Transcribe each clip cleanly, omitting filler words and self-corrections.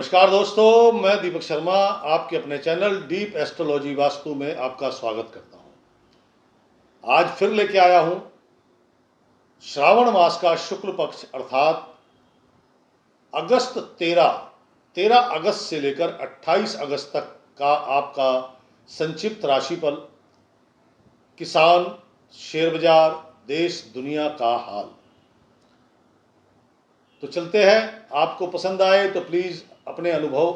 नमस्कार दोस्तों, मैं दीपक शर्मा आपके अपने चैनल डीप एस्ट्रोलॉजी वास्तु में आपका स्वागत करता हूं। आज फिर लेके आया हूं श्रावण मास का शुक्ल पक्ष अर्थात अगस्त 13 अगस्त से लेकर 28 अगस्त तक का आपका संक्षिप्त राशिफल, किसान, शेयर बाजार, देश दुनिया का हाल। तो चलते हैं। आपको पसंद आए तो प्लीज़ अपने अनुभव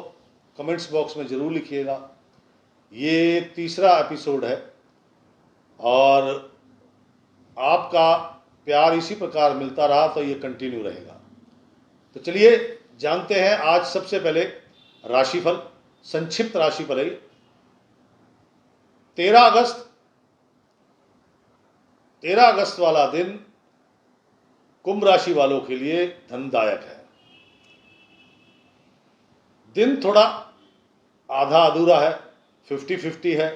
कमेंट्स बॉक्स में ज़रूर लिखिएगा। ये तीसरा एपिसोड है और आपका प्यार इसी प्रकार मिलता रहा तो ये कंटिन्यू रहेगा। तो चलिए जानते हैं। आज सबसे पहले राशिफल, संक्षिप्त राशिफल है। 13 अगस्त वाला दिन कुंभ राशि वालों के लिए धनदायक है। दिन थोड़ा आधा अधूरा है, 50-50 है।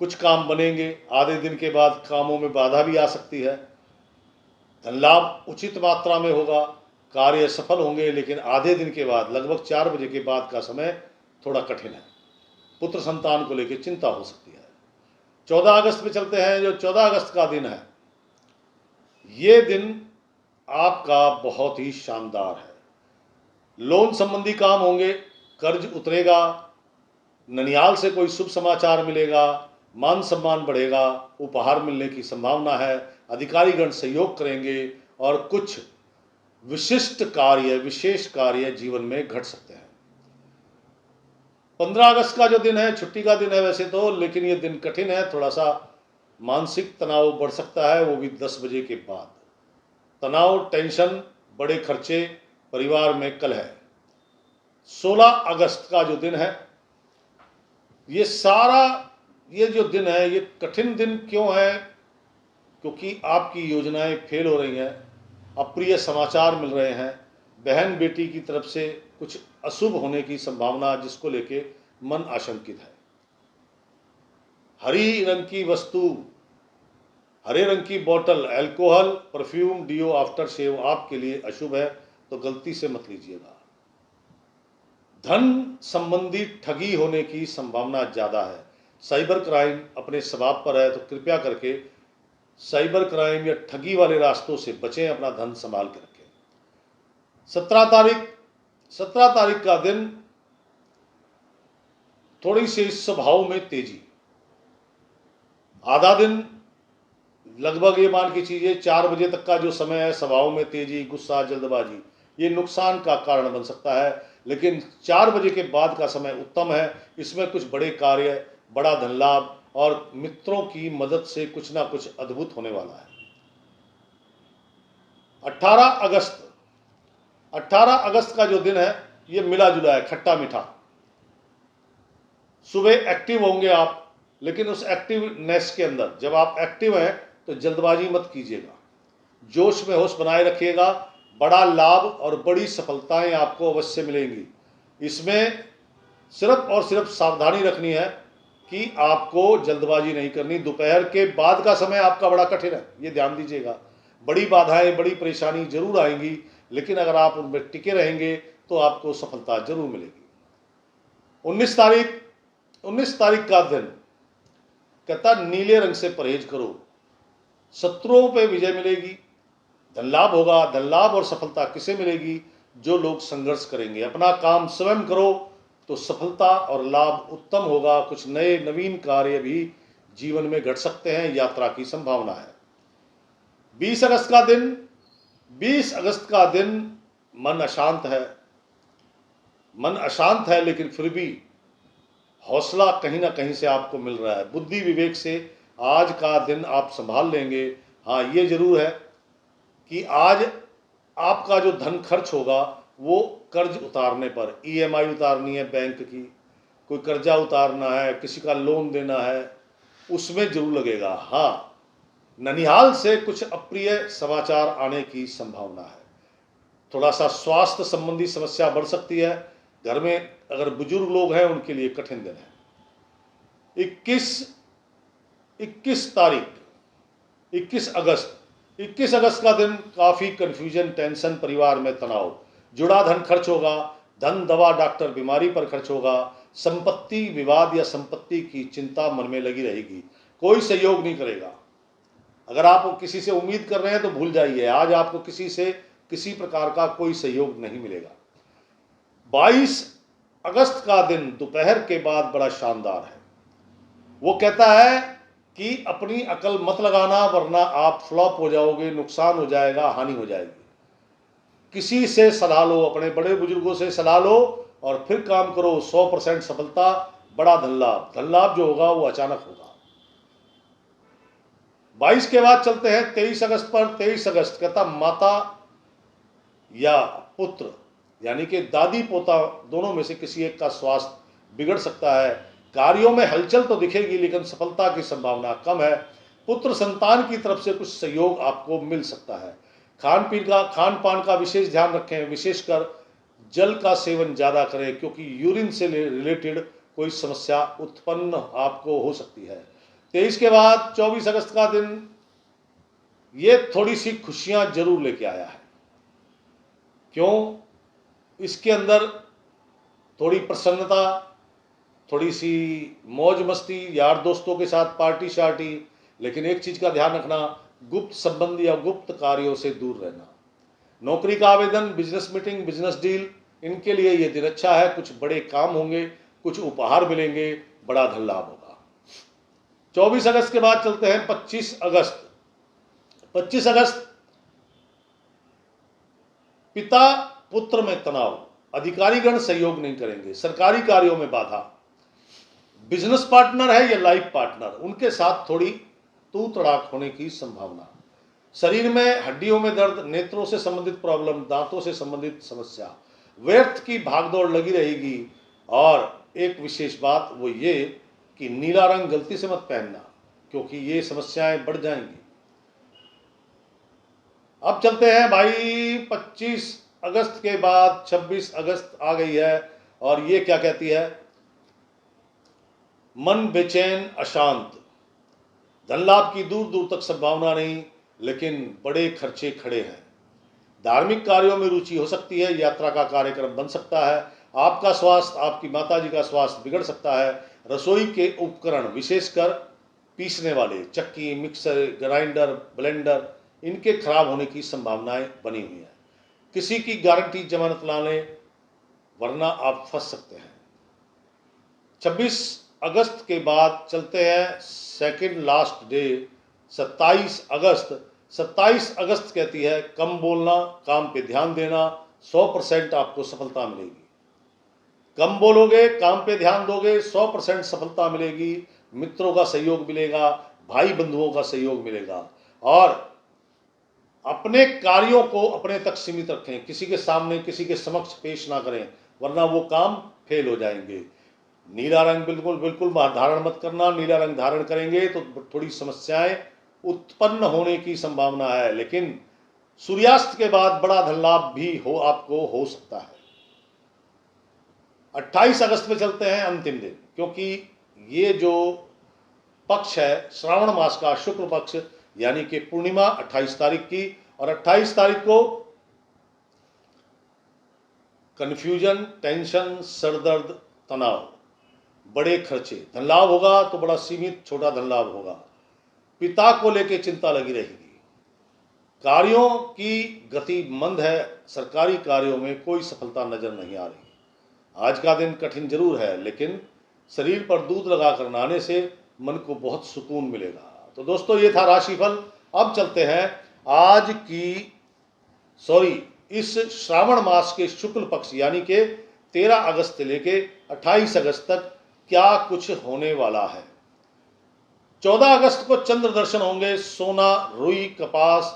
कुछ काम बनेंगे, आधे दिन के बाद कामों में बाधा भी आ सकती है। धन लाभ उचित मात्रा में होगा, कार्य सफल होंगे, लेकिन आधे दिन के बाद लगभग 4 बजे के बाद का समय थोड़ा कठिन है। पुत्र संतान को लेकर चिंता हो सकती है। 14 अगस्त पे चलते हैं। जो 14 अगस्त का दिन है, ये दिन आपका बहुत ही शानदार है। लोन संबंधी काम होंगे, कर्ज उतरेगा, ननिहाल से कोई शुभ समाचार मिलेगा, मान सम्मान बढ़ेगा, उपहार मिलने की संभावना है, अधिकारीगण सहयोग करेंगे और कुछ विशिष्ट कार्य, विशेष कार्य जीवन में घट सकते हैं। 15 अगस्त का जो दिन है, छुट्टी का दिन है वैसे तो, लेकिन ये दिन कठिन है। थोड़ा सा मानसिक तनाव बढ़ सकता है, वो भी 10 बजे के बाद। तनाव, टेंशन, बड़े खर्चे, परिवार में कलह है। 16 अगस्त का जो दिन है, ये जो दिन है, ये कठिन दिन क्यों है? क्योंकि आपकी योजनाएं फेल हो रही हैं, अप्रिय समाचार मिल रहे हैं, बहन बेटी की तरफ से कुछ अशुभ होने की संभावना, जिसको लेके मन आशंकित है। हरी रंग की वस्तु, हरे रंग की बोतल, alcohol, perfume, deo, aftershave आपके लिए अशुभ है, तो गलती से मत लीजिएगा। धन संबंधी ठगी होने की संभावना ज़्यादा है। साइबर क्राइम अपने स्वभाव पर है, तो कृपया करके साइबर क्राइम या ठगी वाले रास्तों से बचें, अपना धन संभाल के रखें। 17 तारीख का दिन थोड़ी सी स्वभाव में तेजी। आधा दिन लगभग ये मान के चीजिए 4 बजे तक का जो समय है, स्वभाव में तेजी, गुस्सा, जल्दबाजी, ये नुकसान का कारण बन सकता है। लेकिन 4 बजे के बाद का समय उत्तम है। इसमें कुछ बड़े कार्य, बड़ा धन लाभ और मित्रों की मदद से कुछ ना कुछ अद्भुत होने वाला है। 18 अगस्त का जो दिन है, ये मिला जुला है, खट्टा मीठा। सुबह एक्टिव होंगे आप, लेकिन उस एक्टिवनेस के अंदर जब आप एक्टिव हैं तो जल्दबाजी मत कीजिएगा, जोश में होश बनाए रखिएगा। बड़ा लाभ और बड़ी सफलताएं आपको अवश्य मिलेंगी। इसमें सिर्फ और सिर्फ सावधानी रखनी है कि आपको जल्दबाजी नहीं करनी। दोपहर के बाद का समय आपका बड़ा कठिन है, ये ध्यान दीजिएगा। बड़ी बाधाएं, बड़ी परेशानी जरूर आएंगी, लेकिन अगर आप उनमें टिके रहेंगे तो आपको सफलता जरूर मिलेगी। 19 तारीख का दिन कहता, नीले रंग से परहेज करो, शत्रुओं पे विजय मिलेगी, धन लाभ होगा। धन लाभ और सफलता किसे मिलेगी? जो लोग संघर्ष करेंगे। अपना काम स्वयं करो तो सफलता और लाभ उत्तम होगा। कुछ नए नवीन कार्य भी जीवन में घट सकते हैं, यात्रा की संभावना है। 20 अगस्त का दिन मन अशांत है, लेकिन फिर भी हौसला कहीं ना कहीं से आपको मिल रहा है। बुद्धि विवेक से आज का दिन आप संभाल लेंगे। हाँ, ये जरूर है कि आज आपका जो धन खर्च होगा वो कर्ज उतारने पर, ईएमआई उतारनी है बैंक की, कोई कर्जा उतारना है, किसी का लोन देना है, उसमें जरूर लगेगा। हाँ, ननिहाल से कुछ अप्रिय समाचार आने की संभावना है। थोड़ा सा स्वास्थ्य संबंधी समस्या बढ़ सकती है। घर में अगर बुजुर्ग लोग हैं उनके लिए कठिन दिन है। 21 अगस्त का दिन काफ़ी कन्फ्यूजन, टेंशन, परिवार में तनाव, जुड़ा धन खर्च होगा, धन, दवा, डॉक्टर, बीमारी पर खर्च होगा। संपत्ति विवाद या संपत्ति की चिंता मन में लगी रहेगी। कोई सहयोग नहीं करेगा। अगर आप किसी से उम्मीद कर रहे हैं तो भूल जाइए, आज आपको किसी से किसी प्रकार का कोई सहयोग नहीं मिलेगा। 22 अगस्त का दिन दोपहर के बाद बड़ा शानदार है। वो कहता है कि अपनी अकल मत लगाना, वरना आप फ्लॉप हो जाओगे, नुकसान हो जाएगा, हानि हो जाएगी। किसी से सलाह लो, अपने बड़े बुजुर्गों से सलाह लो और फिर काम करो। 100% सफलता, बड़ा धन लाभ। धन लाभ जो होगा वो अचानक होगा। 22 के बाद चलते हैं 23 अगस्त पर। 23 अगस्त कहता माता या पुत्र यानी कि दादी पोता दोनों में से किसी एक का स्वास्थ्य बिगड़ सकता है। कार्यों में हलचल तो दिखेगी लेकिन सफलता की संभावना कम है। पुत्र संतान की तरफ से कुछ सहयोग आपको मिल सकता है। खान पान का विशेष ध्यान रखें, विशेषकर जल का सेवन ज़्यादा करें क्योंकि यूरिन से रिलेटेड कोई समस्या उत्पन्न आपको हो सकती है। 23 के बाद 24 अगस्त का दिन ये थोड़ी सी खुशियां जरूर लेके आया है। क्यों? इसके अंदर थोड़ी प्रसन्नता, थोड़ी सी मौज मस्ती, यार दोस्तों के साथ पार्टी शार्टी, लेकिन एक चीज का ध्यान रखना, गुप्त संबंध या गुप्त कार्यों से दूर रहना। नौकरी का आवेदन, बिजनेस मीटिंग, बिजनेस डील, इनके लिए ये दिन अच्छा है। कुछ बड़े काम होंगे, कुछ उपहार मिलेंगे, बड़ा धन लाभ होगा। 24 अगस्त के बाद चलते हैं 25 अगस्त। 25 अगस्त पिता पुत्र में तनाव, अधिकारीगण सहयोग नहीं करेंगे, सरकारी कार्यों में बाधा, बिजनेस पार्टनर है या लाइफ पार्टनर, उनके साथ थोड़ी तू तड़ाक होने की संभावना। शरीर में हड्डियों में दर्द, नेत्रों से संबंधित प्रॉब्लम, दांतों से संबंधित समस्या, व्यर्थ की भागदौड़ लगी रहेगी। और एक विशेष बात वो ये कि नीला रंग गलती से मत पहनना क्योंकि ये समस्याएं बढ़ जाएंगी। अब चलते हैं भाई 25 अगस्त के बाद 26 अगस्त आ गई है और ये क्या कहती है? मन बेचैन, अशांत, धन लाभ की दूर दूर तक संभावना नहीं, लेकिन बड़े खर्चे खड़े हैं। धार्मिक कार्यों में रुचि हो सकती है, यात्रा का कार्यक्रम बन सकता है। आपका स्वास्थ्य, आपकी माताजी का स्वास्थ्य बिगड़ सकता है। रसोई के उपकरण, विशेषकर पीसने वाले चक्की, मिक्सर, ग्राइंडर, ब्लेंडर, इनके खराब होने की संभावनाएं बनी हुई है। किसी की गारंटी जमानत ला लें वरना आप फंस सकते हैं। 26 अगस्त के बाद चलते हैं सेकंड लास्ट डे 27 अगस्त। 27 अगस्त कहती है कम बोलना, काम पे ध्यान देना, 100% आपको सफलता मिलेगी। कम बोलोगे, काम पे ध्यान दोगे, 100% सफलता मिलेगी। मित्रों का सहयोग मिलेगा, भाई बंधुओं का सहयोग मिलेगा। और अपने कार्यों को अपने तक सीमित रखें, किसी के सामने, किसी के समक्ष पेश ना करें वरना वो काम फेल हो जाएंगे। नीला रंग बिल्कुल बिल्कुल धारण मत करना। नीला रंग धारण करेंगे तो थोड़ी समस्याएं उत्पन्न होने की संभावना है, लेकिन सूर्यास्त के बाद बड़ा धन लाभ भी आपको हो सकता है। 28 अगस्त में चलते हैं, अंतिम दिन, क्योंकि ये जो पक्ष है श्रावण मास का शुक्ल पक्ष यानी कि पूर्णिमा 28 तारीख की, और 28 तारीख को कंफ्यूजन, टेंशन, सरदर्द, तनाव, बड़े खर्चे। धन लाभ होगा तो बड़ा सीमित छोटा धन लाभ होगा। पिता को लेकर चिंता लगी रहेगी। कार्यों की गति मंद है, सरकारी कार्यों में कोई सफलता नजर नहीं आ रही। आज का दिन कठिन जरूर है लेकिन शरीर पर दूध लगाकर नहाने से मन को बहुत सुकून मिलेगा। तो दोस्तों ये था राशिफल। अब चलते हैं आज की इस श्रावण मास के शुक्ल पक्ष यानी कि 13 अगस्त से लेके 28 अगस्त तक क्या कुछ होने वाला है। 14 अगस्त को चंद्र दर्शन होंगे। सोना, रुई, कपास,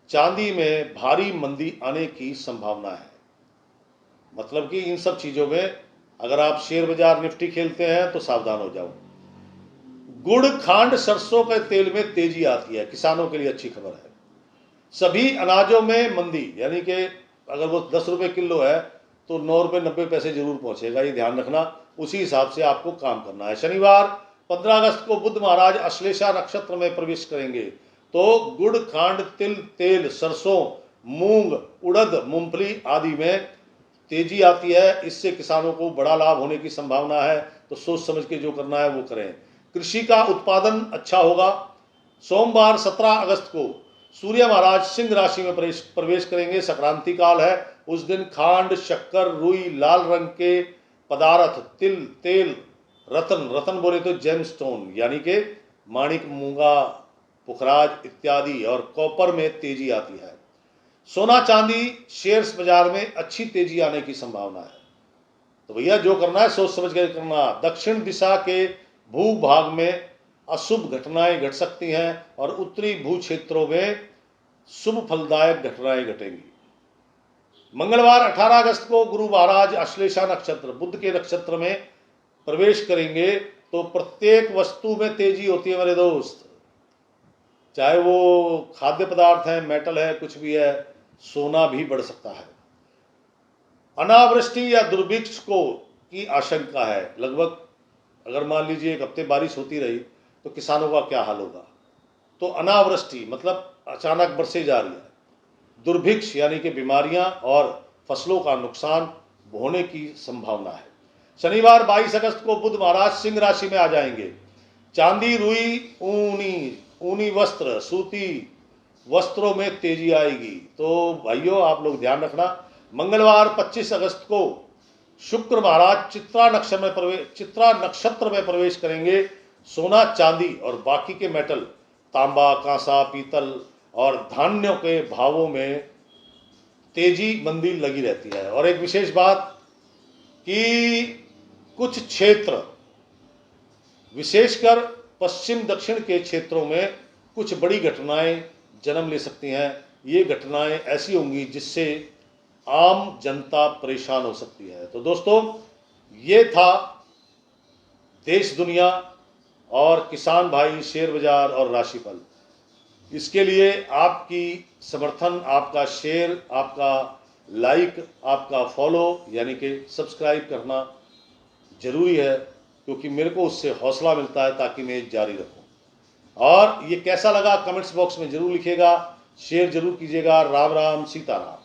चांदी में भारी मंदी आने की संभावना है। मतलब कि इन सब चीजों में अगर आप शेयर बाजार निफ्टी खेलते हैं तो सावधान हो जाओ। गुड़, खांड, सरसों के तेल में तेजी आती है, किसानों के लिए अच्छी खबर है। सभी अनाजों में मंदी यानी कि अगर वो 10 रुपये किलो है तो 9 रुपये 90 पैसे जरूर पहुंचेगा, ये ध्यान रखना। उसी हिसाब से आपको काम करना है। शनिवार 15 अगस्त को बुध महाराज अश्लेषा नक्षत्र में प्रवेश करेंगे, तो गुड़, खांड, तिल, तेल, सरसों, मूंग, उड़द, मूंगफली आदि में तेजी आती है, इससे किसानों को बड़ा लाभ होने की संभावना है। तो सोच समझ के जो करना है वो करें। कृषि का उत्पादन अच्छा होगा। सोमवार 17 अगस्त को सूर्य महाराज सिंह राशि में प्रवेश करेंगे। संक्रांति काल है। उस दिन खांड, शक्कर, रुई, लाल रंग के पदार्थ, तिल, तेल, रतन बोले तो जेमस्टोन यानी कि माणिक, मूंगा, पुखराज इत्यादि और कॉपर में तेजी आती है। सोना चांदी शेयर्स बाजार में अच्छी तेजी आने की संभावना है। तो भैया जो करना है सोच समझ कर करना। दक्षिण दिशा के भूभाग में अशुभ घटनाएं घट सकती हैं और उत्तरी भू क्षेत्रों में शुभ फलदायक घटनाएं घटेंगी। मंगलवार 18 अगस्त को गुरु महाराज अश्लेषा नक्षत्र, बुध के नक्षत्र में प्रवेश करेंगे। तो प्रत्येक वस्तु में तेजी होती है मेरे दोस्त, चाहे वो खाद्य पदार्थ है, मेटल है, कुछ भी है। सोना भी बढ़ सकता है। अनावृष्टि या दुर्भिक्ष को की आशंका है। लगभग अगर मान लीजिए 1 हफ्ते बारिश होती रही तो किसानों का क्या हाल होगा। तो अनावृष्टि मतलब अचानक बरसे जा रही है। दुर्भिक्ष यानी कि बीमारियां और फसलों का नुकसान होने की संभावना है। शनिवार 22 अगस्त को बुध महाराज सिंह राशि में आ जाएंगे। चांदी, रुई, ऊनी वस्त्र, सूती वस्त्रों में तेजी आएगी। तो भाइयों आप लोग ध्यान रखना। मंगलवार 25 अगस्त को शुक्र महाराज चित्रा नक्षत्र में प्रवेश करेंगे। सोना, चांदी और बाकी के मेटल, तांबा, कांसा, पीतल और धान्यों के भावों में तेजी मंदी लगी रहती है। और एक विशेष बात कि कुछ क्षेत्र, विशेषकर पश्चिम दक्षिण के क्षेत्रों में कुछ बड़ी घटनाएं जन्म ले सकती हैं। ये घटनाएं ऐसी होंगी जिससे आम जनता परेशान हो सकती है। तो दोस्तों ये था देश दुनिया और किसान भाई, शेयर बाजार और राशिफल। इसके लिए आपकी समर्थन, आपका शेयर, आपका लाइक, आपका फॉलो यानी कि सब्सक्राइब करना जरूरी है, क्योंकि मेरे को उससे हौसला मिलता है ताकि मैं जारी रखूं। और ये कैसा लगा कमेंट्स बॉक्स में जरूर लिखिएगा, शेयर जरूर कीजिएगा। राम राम, सीताराम।